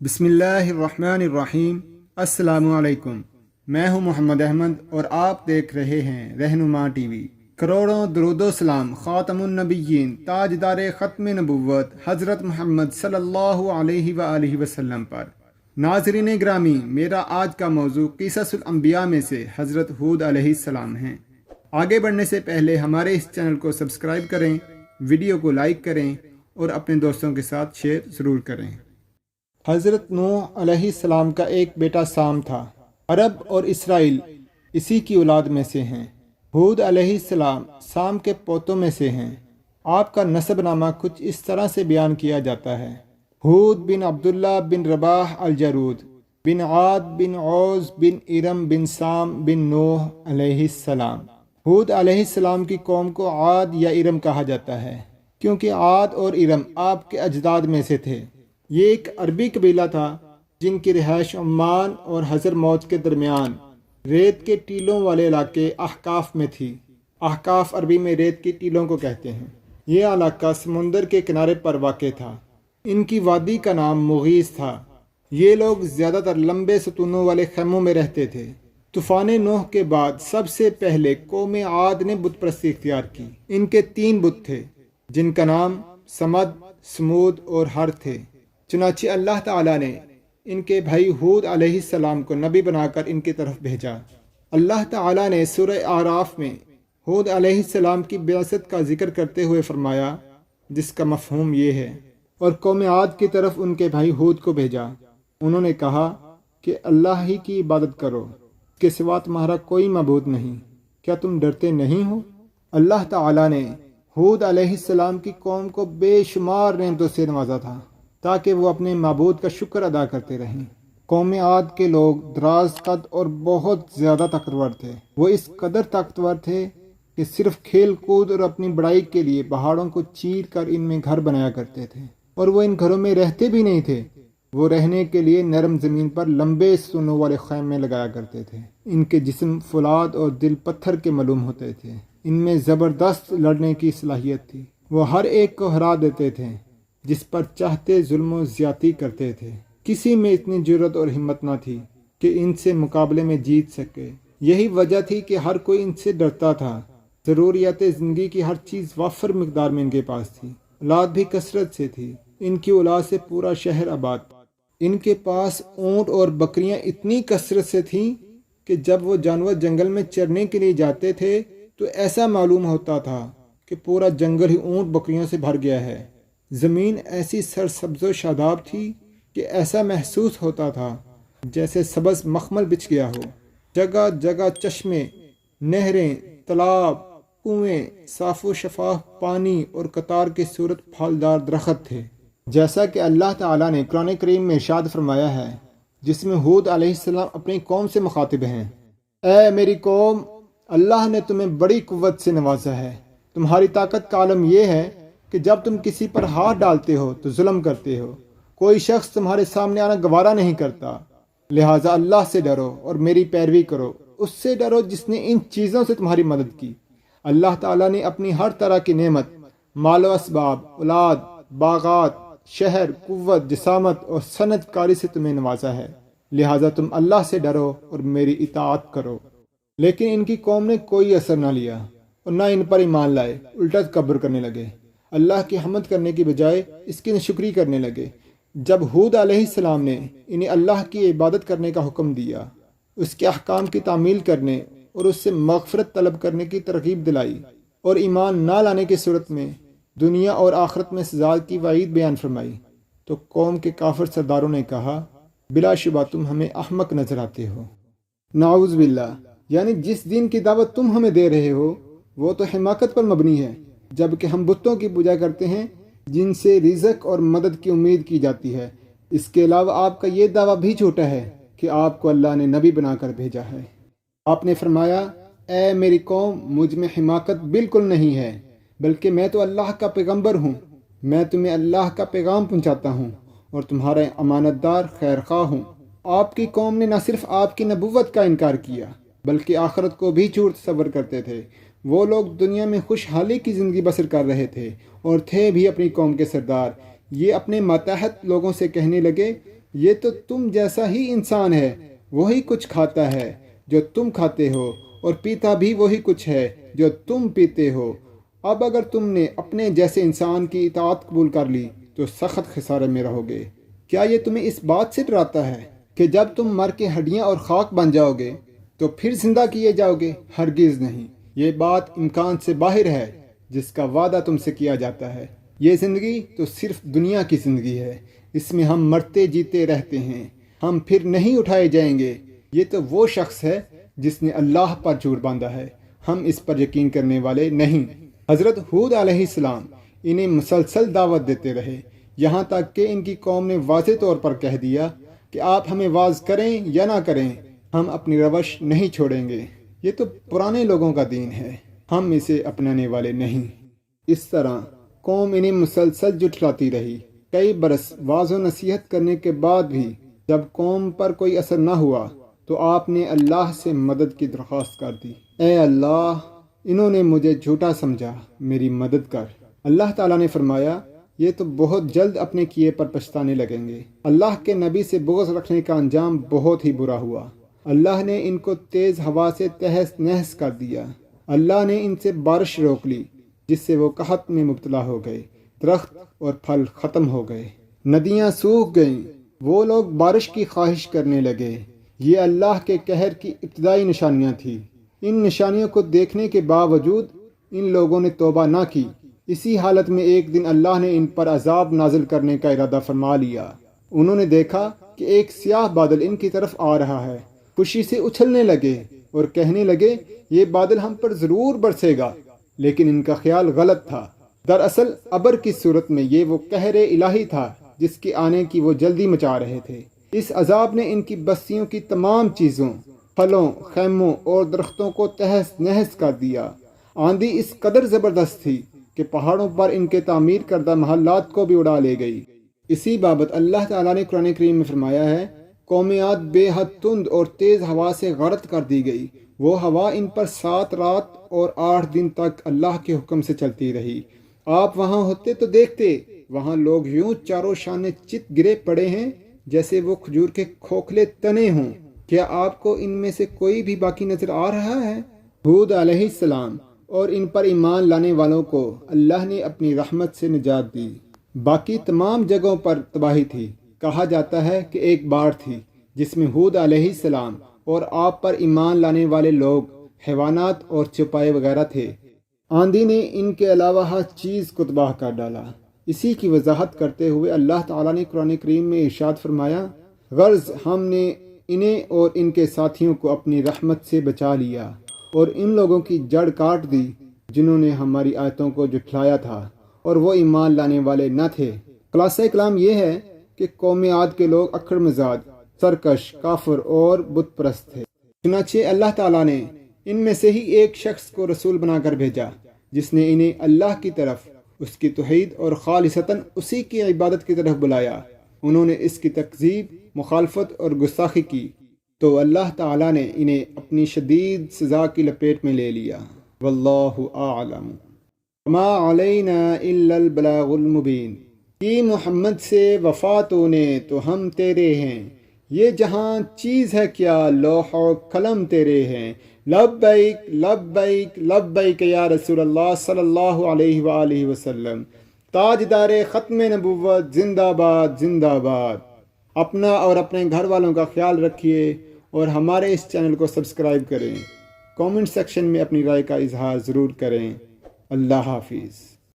بسم اللہ الرحمن الرحیم۔ السلام علیکم، میں ہوں محمد احمد اور آپ دیکھ رہے ہیں رہنما ٹی وی۔ کروڑوں درود و سلام خاتم النبیین تاجدار ختم نبوت حضرت محمد صلی اللہ علیہ وآلہ وسلم پر۔ ناظرین گرامی، میرا آج کا موضوع قصص الانبیاء میں سے حضرت ہود علیہ السلام ہیں۔ آگے بڑھنے سے پہلے ہمارے اس چینل کو سبسکرائب کریں، ویڈیو کو لائک کریں اور اپنے دوستوں کے ساتھ شیئر ضرور کریں۔ حضرت نوح علیہ السلام کا ایک بیٹا سام تھا۔ عرب اور اسرائیل اسی کی اولاد میں سے ہیں۔ ہود علیہ السلام سام کے پوتوں میں سے ہیں۔ آپ کا نسب نامہ کچھ اس طرح سے بیان کیا جاتا ہے: ہود بن عبداللہ بن رباح الجرود بن عاد بن عوز بن ارم بن سام بن نوح علیہ السلام۔ ہود علیہ السلام کی قوم کو عاد یا ارم کہا جاتا ہے کیونکہ عاد اور ارم آپ کے اجداد میں سے تھے۔ یہ ایک عربی قبیلہ تھا جن کی رہائش عمان اور حضر موت کے درمیان ریت کے ٹیلوں والے علاقے احقاف میں تھی۔ احقاف عربی میں ریت کی ٹیلوں کو کہتے ہیں۔ یہ علاقہ سمندر کے کنارے پر واقع تھا۔ ان کی وادی کا نام مغیث تھا۔ یہ لوگ زیادہ تر لمبے ستونوں والے خیموں میں رہتے تھے۔ طوفان نوح کے بعد سب سے پہلے قوم عاد نے بت پرستی اختیار کی۔ ان کے 3 بت تھے جن کا نام سمد، سمود اور ہر تھے۔ چنانچہ اللہ تعالیٰ نے ان کے بھائی ہود علیہ السلام کو نبی بنا کر ان کی طرف بھیجا۔ اللہ تعالیٰ نے سورہ اعراف میں ہود علیہ السلام کی بعثت کا ذکر کرتے ہوئے فرمایا، جس کا مفہوم یہ ہے: اور قوم عاد کی طرف ان کے بھائی ہود کو بھیجا۔ انہوں نے کہا کہ اللہ ہی کی عبادت کرو، اس کے سوا تمہارا کوئی معبود نہیں، کیا تم ڈرتے نہیں ہو؟ اللہ تعالیٰ نے ہود علیہ السلام کی قوم کو بے شمار نعمتوں سے نوازا تھا تاکہ وہ اپنے معبود کا شکر ادا کرتے رہیں۔ قوم عاد کے لوگ دراز قد اور بہت زیادہ طاقتور تھے۔ وہ اس قدر طاقتور تھے کہ صرف کھیل کود اور اپنی بڑائی کے لیے پہاڑوں کو چیر کر ان میں گھر بنایا کرتے تھے، اور وہ ان گھروں میں رہتے بھی نہیں تھے۔ وہ رہنے کے لیے نرم زمین پر لمبے ستونوں والے خیمے لگایا کرتے تھے۔ ان کے جسم فولاد اور دل پتھر کے معلوم ہوتے تھے۔ ان میں زبردست لڑنے کی صلاحیت تھی۔ وہ ہر ایک کو ہرا دیتے تھے جس پر چاہتے ظلم و زیادتی کرتے تھے۔ کسی میں اتنی جرأت اور ہمت نہ تھی کہ ان سے مقابلے میں جیت سکے۔ یہی وجہ تھی کہ ہر کوئی ان سے ڈرتا تھا۔ ضروریات زندگی کی ہر چیز وافر مقدار میں ان کے پاس تھی۔ اولاد بھی کثرت سے تھی۔ ان کی اولاد سے پورا شہر آباد۔ ان کے پاس اونٹ اور بکریاں اتنی کثرت سے تھیں کہ جب وہ جانور جنگل میں چرنے کے لیے جاتے تھے تو ایسا معلوم ہوتا تھا کہ پورا جنگل ہی اونٹ بکریوں سے بھر گیا ہے۔ زمین ایسی سرسبز و شاداب تھی کہ ایسا محسوس ہوتا تھا جیسے سبز مخمل بچھ گیا ہو۔ جگہ جگہ چشمے، نہریں، تالاب، کنویں، صاف و شفاف پانی اور قطار کی صورت پھلدار درخت تھے۔ جیسا کہ اللہ تعالیٰ نے قرآن کریم میں ارشاد فرمایا ہے، جس میں ہود علیہ السلام اپنی قوم سے مخاطب ہیں: اے میری قوم، اللہ نے تمہیں بڑی قوت سے نوازا ہے۔ تمہاری طاقت کا عالم یہ ہے کہ جب تم کسی پر ہاتھ ڈالتے ہو تو ظلم کرتے ہو۔ کوئی شخص تمہارے سامنے آنا گوارا نہیں کرتا، لہٰذا اللہ سے ڈرو اور میری پیروی کرو۔ اس سے ڈرو جس نے ان چیزوں سے تمہاری مدد کی۔ اللہ تعالیٰ نے اپنی ہر طرح کی نعمت، مال و اسباب، اولاد، باغات، شہر، قوت، جسامت اور صنعت کاری سے تمہیں نوازا ہے، لہٰذا تم اللہ سے ڈرو اور میری اطاعت کرو۔ لیکن ان کی قوم نے کوئی اثر نہ لیا اور نہ ان پر ایمان لائے، الٹا تکبر کرنے لگے۔ اللہ کی حمد کرنے کی بجائے اس کی ناشکری کرنے لگے۔ جب ہود علیہ السلام نے انہیں اللہ کی عبادت کرنے کا حکم دیا، اس کے احکام کی تعمیل کرنے اور اس سے مغفرت طلب کرنے کی ترغیب دلائی، اور ایمان نہ لانے کی صورت میں دنیا اور آخرت میں سزا کی وعید بیان فرمائی، تو قوم کے کافر سرداروں نے کہا: بلا شبہ تم ہمیں احمق نظر آتے ہو۔ نعوذ باللہ، یعنی جس دین کی دعوت تم ہمیں دے رہے ہو وہ تو حماقت پر مبنی ہے، جبکہ ہم بتوں کی پوجا کرتے ہیں جن سے رزق اور مدد کی امید کی جاتی ہے۔ اس کے علاوہ آپ کا یہ دعویٰ بھی جھوٹا ہے کہ آپ کو اللہ نے نبی بنا کر بھیجا ہے۔ آپ نے فرمایا: اے میری قوم، مجھ میں حماقت بالکل نہیں ہے، بلکہ میں تو اللہ کا پیغمبر ہوں۔ میں تمہیں اللہ کا پیغام پہنچاتا ہوں اور تمہارا امانت دار خیر خواہ ہوں۔ آپ کی قوم نے نہ صرف آپ کی نبوت کا انکار کیا بلکہ آخرت کو بھی جھوٹ تصور کرتے تھے۔ وہ لوگ دنیا میں خوشحالی کی زندگی بسر کر رہے تھے اور تھے بھی اپنی قوم کے سردار۔ یہ اپنے ماتحت لوگوں سے کہنے لگے: یہ تو تم جیسا ہی انسان ہے، وہی کچھ کھاتا ہے جو تم کھاتے ہو، اور پیتا بھی وہی کچھ ہے جو تم پیتے ہو۔ اب اگر تم نے اپنے جیسے انسان کی اطاعت قبول کر لی تو سخت خسارے میں رہو گے۔ کیا یہ تمہیں اس بات سے ڈراتا ہے کہ جب تم مر کے ہڈیاں اور خاک بن جاؤ گے تو پھر زندہ کیے جاؤ گے؟ ہرگز نہیں، یہ بات امکان سے باہر ہے جس کا وعدہ تم سے کیا جاتا ہے۔ یہ زندگی تو صرف دنیا کی زندگی ہے، اس میں ہم مرتے جیتے رہتے ہیں، ہم پھر نہیں اٹھائے جائیں گے۔ یہ تو وہ شخص ہے جس نے اللہ پر جھوٹ باندھا ہے، ہم اس پر یقین کرنے والے نہیں۔ حضرت ہود علیہ السلام انہیں مسلسل دعوت دیتے رہے، یہاں تک کہ ان کی قوم نے واضح طور پر کہہ دیا کہ آپ ہمیں واعظ کریں یا نہ کریں، ہم اپنی روش نہیں چھوڑیں گے۔ یہ تو پرانے لوگوں کا دین ہے، ہم اسے اپنانے والے نہیں۔ اس طرح قوم انہیں مسلسل جھٹلاتی رہی۔ کئی برس واعظ و نصیحت کرنے کے بعد بھی جب قوم پر کوئی اثر نہ ہوا تو آپ نے اللہ سے مدد کی درخواست کر دی۔ اے اللہ، انہوں نے مجھے جھوٹا سمجھا، میری مدد کر۔ اللہ تعالیٰ نے فرمایا، یہ تو بہت جلد اپنے کیے پر پچھتانے لگیں گے۔ اللہ کے نبی سے بغض رکھنے کا انجام بہت ہی برا ہوا۔ اللہ نے ان کو تیز ہوا سے تہس نہس کر دیا۔ اللہ نے ان سے بارش روک لی جس سے وہ قحط میں مبتلا ہو گئے، درخت اور پھل ختم ہو گئے، ندیاں سوکھ گئیں، وہ لوگ بارش کی خواہش کرنے لگے۔ یہ اللہ کے قہر کی ابتدائی نشانیاں تھیں۔ ان نشانیوں کو دیکھنے کے باوجود ان لوگوں نے توبہ نہ کی۔ اسی حالت میں ایک دن اللہ نے ان پر عذاب نازل کرنے کا ارادہ فرما لیا۔ انہوں نے دیکھا کہ ایک سیاہ بادل ان کی طرف آ رہا ہے، خوشی سے اچھلنے لگے اور کہنے لگے یہ بادل ہم پر ضرور برسے گا، لیکن ان کا خیال غلط تھا۔ دراصل ابر کی صورت میں یہ وہ قہر الہی تھا جس کے آنے کی وہ جلدی مچا رہے تھے۔ اس عذاب نے ان کی بستیوں کی تمام چیزوں، پھلوں، خیموں اور درختوں کو تہس نہس کر دیا۔ آندھی اس قدر زبردست تھی کہ پہاڑوں پر ان کے تعمیر کردہ محلات کو بھی اڑا لے گئی۔ اسی بابت اللہ تعالیٰ نے قرآن کریم میں فرمایا ہے، قوم عاد بے حد تند اور تیز ہوا سے غرق کر دی گئی۔ وہ ہوا ان پر 7 رات اور 8 دن تک اللہ کے حکم سے چلتی رہی۔ آپ وہاں ہوتے تو دیکھتے، وہاں لوگ یوں چاروں شانے چت گرے پڑے ہیں جیسے وہ کھجور کے کھوکھلے تنے ہوں۔ کیا آپ کو ان میں سے کوئی بھی باقی نظر آ رہا ہے؟ ہود علیہ السلام اور ان پر ایمان لانے والوں کو اللہ نے اپنی رحمت سے نجات دی۔ باقی تمام جگہوں پر تباہی تھی۔ کہا جاتا ہے کہ ایک باڑھ تھی جس میں ہود علیہ السلام اور آپ پر ایمان لانے والے لوگ، حیوانات اور چوپائے وغیرہ تھے۔ آندھی نے ان کے علاوہ ہر چیز کو تباہ کر ڈالا۔ اسی کی وضاحت کرتے ہوئے اللہ تعالیٰ نے قرآن کریم میں ارشاد فرمایا، غرض ہم نے انہیں اور ان کے ساتھیوں کو اپنی رحمت سے بچا لیا اور ان لوگوں کی جڑ کاٹ دی جنہوں نے ہماری آیتوں کو جھٹلایا تھا اور وہ ایمان لانے والے نہ تھے۔ خلاصہ کلام یہ ہے کہ قوم عاد کے لوگ اکڑ مزاج، سرکش، کافر اور بت پرست تھے۔ چنانچہ اللہ تعالیٰ نے ان میں سے ہی ایک شخص کو رسول بنا کر بھیجا جس نے انہیں اللہ کی طرف، اس کی توحید اور خالصتاً اسی کی عبادت کی طرف بلایا۔ انہوں نے اس کی تکذیب، مخالفت اور گستاخی کی تو اللہ تعالیٰ نے انہیں اپنی شدید سزا کی لپیٹ میں لے لیا۔ واللہ اعلم۔ ما علینا الا البلاغ المبین۔ کی محمد سے وفا تو نے تو ہم تیرے ہیں، یہ جہاں چیز ہے کیا لوح و قلم تیرے ہیں۔ لبیک لبیک لبیک یا رسول اللہ صلی اللہ علیہ وآلہ وسلم۔ تاجدار ختم نبوت زندہ باد زندہ باد۔ اپنا اور اپنے گھر والوں کا خیال رکھیے اور ہمارے اس چینل کو سبسکرائب کریں۔ کامنٹ سیکشن میں اپنی رائے کا اظہار ضرور کریں۔ اللہ حافظ۔